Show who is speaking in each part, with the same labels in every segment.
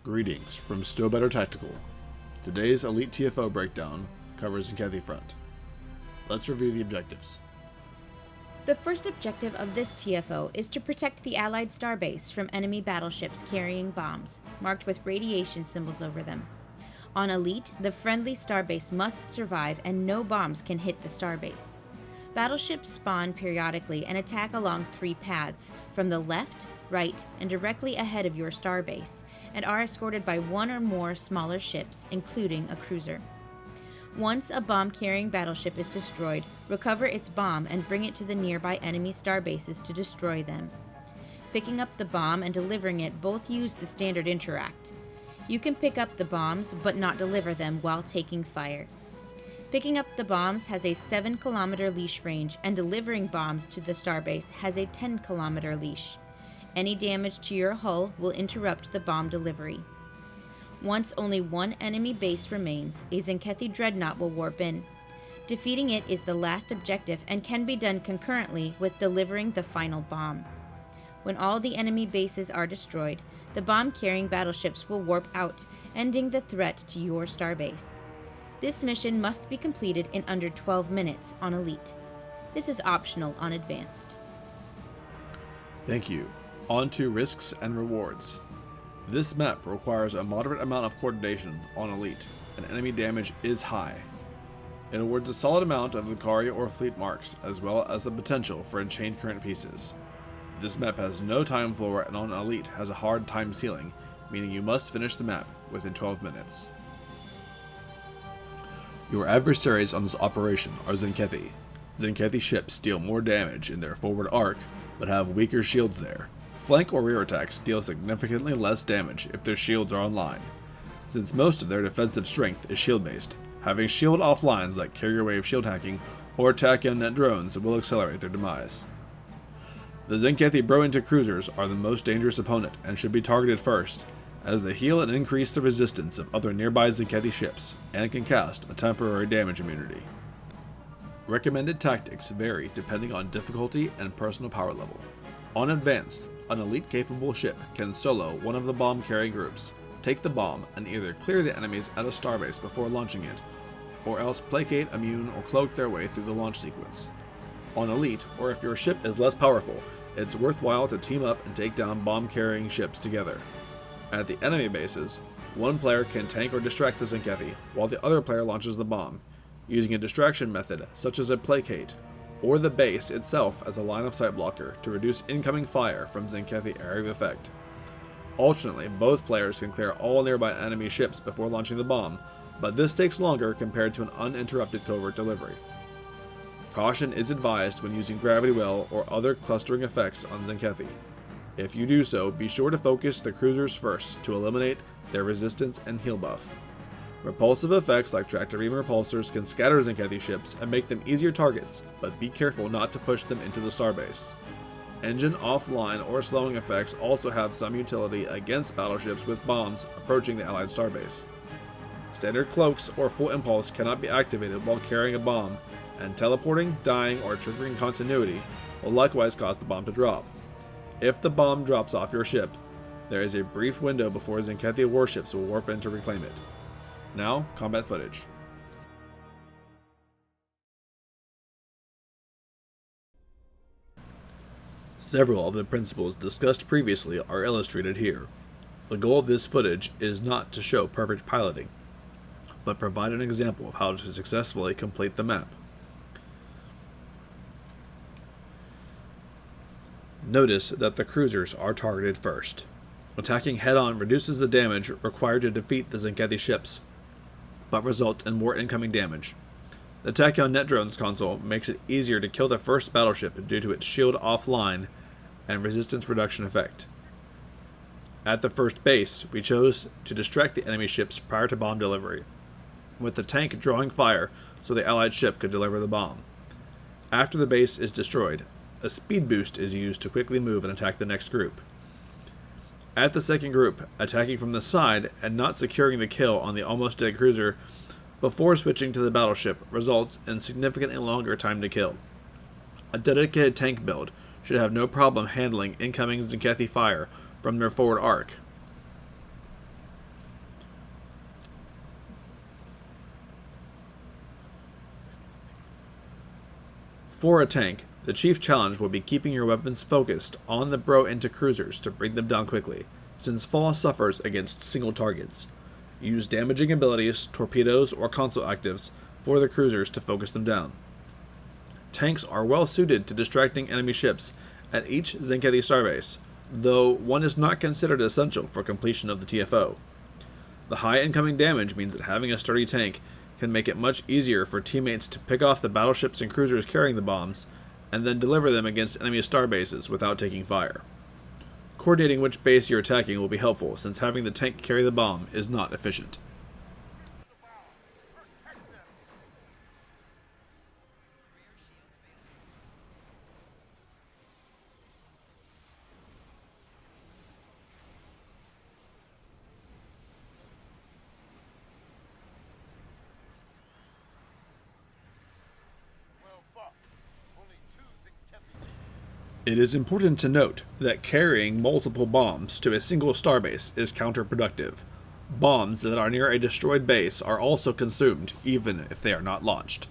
Speaker 1: Greetings from STO Better Tactical. Today's Elite TFO breakdown covers Tzenkethi front. Let's review the objectives.
Speaker 2: The first objective of this TFO is to protect the Allied starbase from enemy battleships carrying bombs, marked with radiation symbols over them. On Elite, the friendly starbase must survive and no bombs can hit the starbase. Battleships spawn periodically and attack along 3 paths, from the left, right, and directly ahead of your starbase, and are escorted by 1 or more smaller ships, including a cruiser. Once a bomb-carrying battleship is destroyed, recover its bomb and bring it to the nearby enemy starbases to destroy them. Picking up the bomb and delivering it both use the standard interact. You can pick up the bombs, but not deliver them while taking fire. Picking up the bombs has a 7-kilometer leash range, and delivering bombs to the starbase has a 10-kilometer leash. Any damage to your hull will interrupt the bomb delivery. Once only 1 enemy base remains, a Tzenkethi dreadnought will warp in. Defeating it is the last objective and can be done concurrently with delivering the final bomb. When all the enemy bases are destroyed, the bomb-carrying battleships will warp out, ending the threat to your starbase. This mission must be completed in under 12 minutes on Elite. This is optional on Advanced.
Speaker 1: Thank you. On to risks and rewards. This map requires a moderate amount of coordination on Elite, and enemy damage is high. It awards a solid amount of Lucari or fleet marks, as well as the potential for enchained current pieces. This map has no time floor and on Elite has a hard time ceiling, meaning you must finish the map within 12 minutes. Your adversaries on this operation are Tzenkethi. Tzenkethi ships deal more damage in their forward arc, but have weaker shields there. Flank or rear attacks deal significantly less damage if their shields are online, since most of their defensive strength is shield-based. Having shield offlines like carrier wave shield hacking or tachyon-net drones will accelerate their demise. The Tzenkethi bro-into cruisers are the most dangerous opponent and should be targeted first, as they heal and increase the resistance of other nearby Tzenkethi ships, and can cast a temporary damage immunity. Recommended tactics vary depending on difficulty and personal power level. On Advanced, an Elite-capable ship can solo one of the bomb-carrying groups, take the bomb, and either clear the enemies at a starbase before launching it, or else placate, immune, or cloak their way through the launch sequence. On Elite, or if your ship is less powerful, it's worthwhile to team up and take down bomb-carrying ships together. At the enemy bases, one player can tank or distract the Tzenkethi, while the other player launches the bomb, using a distraction method such as a placate, or the base itself as a line-of-sight blocker to reduce incoming fire from Tzenkethi area of effect. Alternately, both players can clear all nearby enemy ships before launching the bomb, but this takes longer compared to an uninterrupted covert delivery. Caution is advised when using gravity well or other clustering effects on Tzenkethi. If you do so, be sure to focus the cruisers first to eliminate their resistance and heal buff. Repulsive effects like tractor beam repulsors can scatter Tzenkethi ships and make them easier targets, but be careful not to push them into the starbase. Engine offline or slowing effects also have some utility against battleships with bombs approaching the Allied starbase. Standard cloaks or full impulse cannot be activated while carrying a bomb, and teleporting, dying, or triggering continuity will likewise cause the bomb to drop. If the bomb drops off your ship, there is a brief window before Tzenkethi warships will warp in to reclaim it. Now, combat footage. Several of the principles discussed previously are illustrated here. The goal of this footage is not to show perfect piloting, but provide an example of how to successfully complete the map. Notice that the cruisers are targeted first. Attacking head-on reduces the damage required to defeat the Tzenkethi ships, but results in more incoming damage. The tachyon-net drones console makes it easier to kill the first battleship due to its shield offline and resistance reduction effect. At the first base, we chose to distract the enemy ships prior to bomb delivery, with the tank drawing fire so the allied ship could deliver the bomb. After the base is destroyed, a speed boost is used to quickly move and attack the next group. At the second group, attacking from the side and not securing the kill on the almost dead cruiser before switching to the battleship results in significantly longer time to kill. A dedicated tank build should have no problem handling incoming Tzenkethi fire from their forward arc. For a tank, the chief challenge will be keeping your weapons focused on the bro into cruisers to bring them down quickly, since fall suffers against single targets. Use damaging abilities, torpedoes, or console actives for the cruisers to focus them down. Tanks are well suited to distracting enemy ships at each Tzenkethi starbase, though one is not considered essential for completion of the TFO. The high incoming damage means that having a sturdy tank can make it much easier for teammates to pick off the battleships and cruisers carrying the bombs, and then deliver them against enemy starbases without taking fire. Coordinating which base you're attacking will be helpful, since having the tank carry the bomb is not efficient. It is important to note that carrying multiple bombs to a single starbase is counterproductive. Bombs that are near a destroyed base are also consumed, even if they are not launched.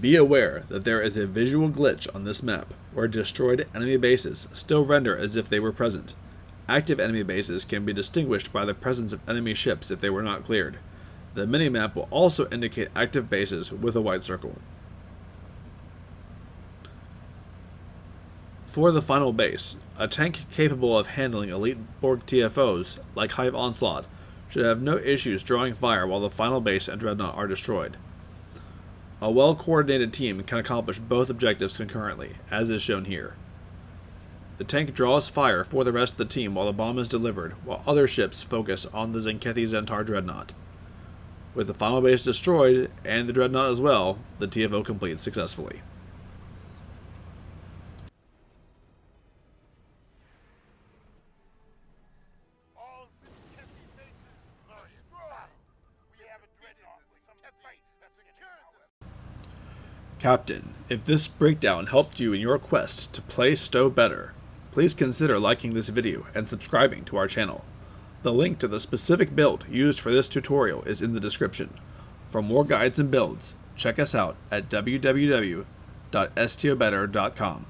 Speaker 1: Be aware that there is a visual glitch on this map, where destroyed enemy bases still render as if they were present. Active enemy bases can be distinguished by the presence of enemy ships if they were not cleared. The minimap will also indicate active bases with a white circle. For the final base, a tank capable of handling elite Borg TFOs like Hive Onslaught should have no issues drawing fire while the final base and Dreadnought are destroyed. A well-coordinated team can accomplish both objectives concurrently, as is shown here. The tank draws fire for the rest of the team while the bomb is delivered, while other ships focus on the Tzenkethi Zentaur Dreadnought. With the final base destroyed, and the Dreadnought as well, the TFO completes successfully. Captain, if this breakdown helped you in your quest to play STO better, please consider liking this video and subscribing to our channel. The link to the specific build used for this tutorial is in the description. For more guides and builds, check us out at www.stobetter.com.